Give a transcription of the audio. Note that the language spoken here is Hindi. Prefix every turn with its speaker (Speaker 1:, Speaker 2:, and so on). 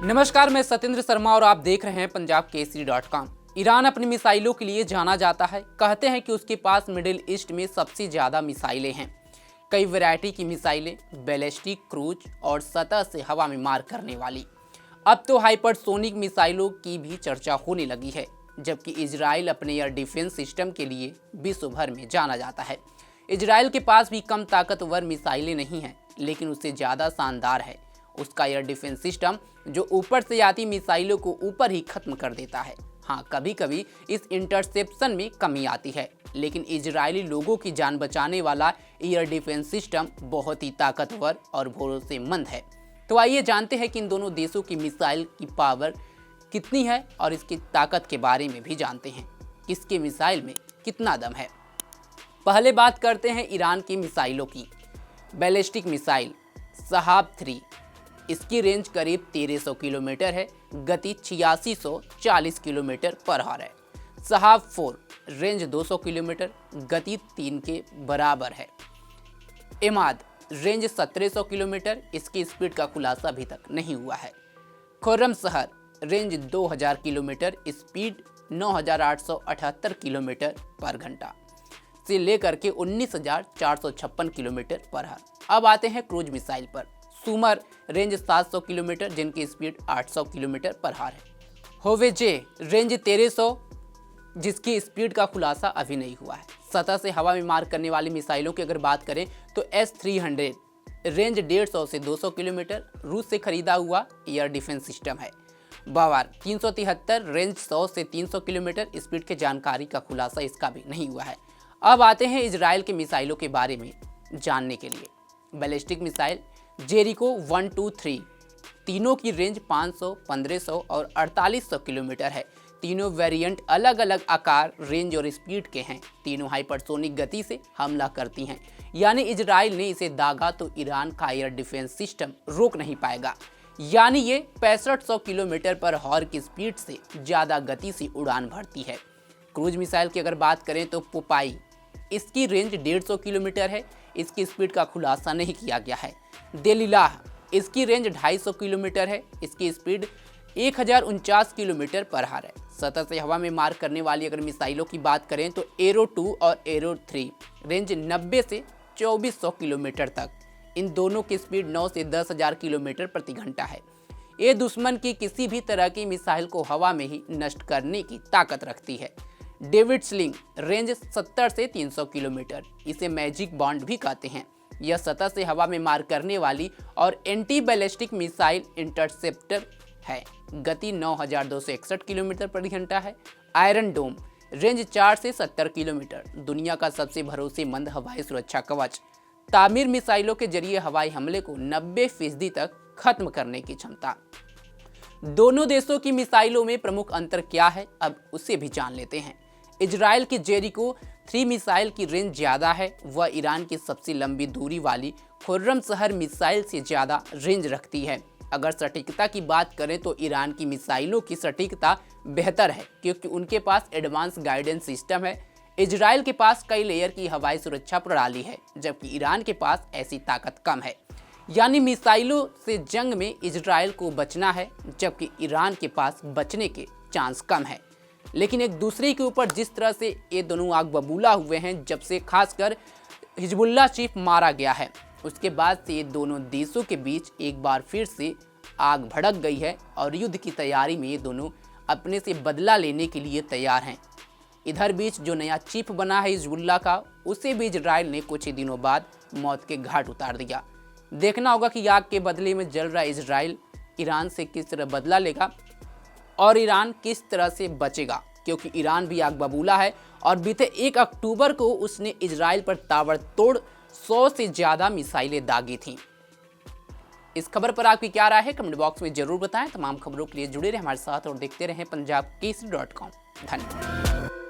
Speaker 1: नमस्कार, मैं सत्येंद्र शर्मा और आप देख रहे हैं पंजाबकेसरी.com। ईरान अपनी मिसाइलों के लिए जाना जाता है। कहते हैं कि उसके पास मिडिल ईस्ट में सबसे ज़्यादा मिसाइलें हैं। कई वैरायटी की मिसाइलें, बैलिस्टिक, क्रूज और सतह से हवा में मार करने वाली। अब तो हाइपरसोनिक मिसाइलों की भी चर्चा होने लगी है, जबकि इजराइल अपने एयर डिफेंस सिस्टम के लिए विश्व भर में जाना जाता है। इजराइल के पास भी कम ताकतवर मिसाइलें नहीं हैं, लेकिन उससे ज़्यादा शानदार है उसका एयर डिफेंस सिस्टम, जो ऊपर से आती मिसाइलों को ऊपर ही खत्म कर देता है। हाँ, कभी कभी इस इंटरसेप्शन में कमी आती है, लेकिन इजरायली लोगों की जान बचाने वाला एयर डिफेंस सिस्टम बहुत ही ताकतवर और भरोसेमंद है। तो आइए जानते हैं कि इन दोनों देशों की मिसाइल की पावर कितनी है और इसकी ताकत के बारे में भी जानते हैं, किसके मिसाइल में कितना दम है। पहले बात करते हैं ईरान की मिसाइलों की। बैलिस्टिक मिसाइल शहाब-3, इसकी रेंज करीब 1300 किलोमीटर है, गति 8640 किलोमीटर पर आवर है। शहाब-4 रेंज 200 किलोमीटर, गति 3 के बराबर है। इमाद रेंज 1700 किलोमीटर, इसकी स्पीड का खुलासा अभी तक नहीं हुआ है। Khorramshahr range 2000 kilometre, speed 9878 kilometre पर घंटा से लेकर के 19456 किलोमीटर पर आवर। अब आते हैं क्रूज मिसाइल पर। सुमर रेंज 700 किलोमीटर, जिनकी स्पीड 800 किलोमीटर पर आवर है। होवेजे रेंज 1300, जिसकी स्पीड का खुलासा अभी नहीं हुआ है। सतह से हवा में मार करने वाली मिसाइलों की अगर बात करें तो S-300 रेंज 150 से 200 किलोमीटर, रूस से खरीदा हुआ एयर डिफेंस सिस्टम है। बावर 373 रेंज 100 से 300 किलोमीटर, स्पीड के जानकारी का खुलासा इसका भी नहीं हुआ है। अब आते हैं इजराइल के मिसाइलों के बारे में जानने के लिए। बैलिस्टिक मिसाइल जेरिको 1, 2, 3, तीनों की रेंज 500, 1500 और 4800 किलोमीटर है। तीनों वेरिएंट अलग अलग आकार, रेंज और स्पीड के हैं। तीनों हाइपरसोनिक गति से हमला करती हैं, यानी इजराइल ने इसे दागा तो ईरान का एयर डिफेंस सिस्टम रोक नहीं पाएगा। यानी ये 6500 किलोमीटर पर आवर की स्पीड से ज़्यादा गति से उड़ान भरती है। क्रूज मिसाइल की अगर बात करें तो पोपाई, इसकी रेंज 150 किलोमीटर है, इसकी स्पीड का खुलासा नहीं किया गया है। देलिलाह, इसकी रेंज 250 किलोमीटर है, इसकी स्पीड 1049 किलोमीटर पर आवर है। सतह से हवा में मार करने वाली अगर मिसाइलों की बात करें तो एरो 2 और एरो 3 रेंज 90 से 2400 किलोमीटर तक। इन दोनों की स्पीड 9 से 10,000 किलोमीटर प्रति घंटा है। ये दुश्मन की किसी भी तरह की मिसाइल को हवा में ही नष्ट करने की ताकत रखती है। डेविड स्लिंग रेंज 70 से 300 किलोमीटर, इसे मैजिक बॉन्ड भी कहते हैं। यह सतह से हवा में मार करने वाली और एंटी बैलिस्टिक मिसाइल इंटरसेप्टर है। गति 9261 किलोमीटर प्रति घंटा है। आयरन डोम रेंज 4 से 70 किलोमीटर, दुनिया का सबसे भरोसेमंद हवाई सुरक्षा कवच। तामीर मिसाइलों के जरिए हवाई हमले को 90% तक खत्म करने की क्षमता। दोनों देशों की मिसाइलों में प्रमुख अंतर क्या है, अब उसे भी जान लेते हैं। इजराइल की जेरिको 3 मिसाइल की रेंज ज़्यादा है। वह ईरान की सबसे लंबी दूरी वाली खुर्रमशहर मिसाइल से ज़्यादा रेंज रखती है। अगर सटीकता की बात करें तो ईरान की मिसाइलों की सटीकता बेहतर है, क्योंकि उनके पास एडवांस गाइडेंस सिस्टम है। इजराइल के पास कई लेयर की हवाई सुरक्षा प्रणाली है, जबकि ईरान के पास ऐसी ताकत कम है। यानी मिसाइलों से जंग में इजराइल को बचना है, जबकि ईरान के पास बचने के चांस कम है। लेकिन एक दूसरे के ऊपर जिस तरह से ये दोनों आग बबूला हुए हैं, जब से खासकर हिजबुल्लाह चीफ मारा गया है, उसके बाद से ये दोनों देशों के बीच एक बार फिर से आग भड़क गई है और युद्ध की तैयारी में ये दोनों अपने से बदला लेने के लिए तैयार हैं। इधर बीच जो नया चीफ बना है हिजबुल्लाह का, उसे भी इजराइल ने कुछ ही दिनों बाद मौत के घाट उतार दिया। देखना होगा कि आग के बदले में जल रहा इजराइल ईरान से किस तरह बदला लेगा और ईरान किस तरह से बचेगा, क्योंकि ईरान भी आग बबूला है और बीते 1 अक्टूबर को उसने इजराइल पर ताबड़तोड़ 100 से ज़्यादा मिसाइलें दागी थीं। इस खबर पर आपकी क्या राय है, कमेंट बॉक्स में जरूर बताएं। तमाम खबरों के लिए जुड़े रहें हमारे साथ और देखते रहें पंजाबकेसरी.com। धन्यवाद।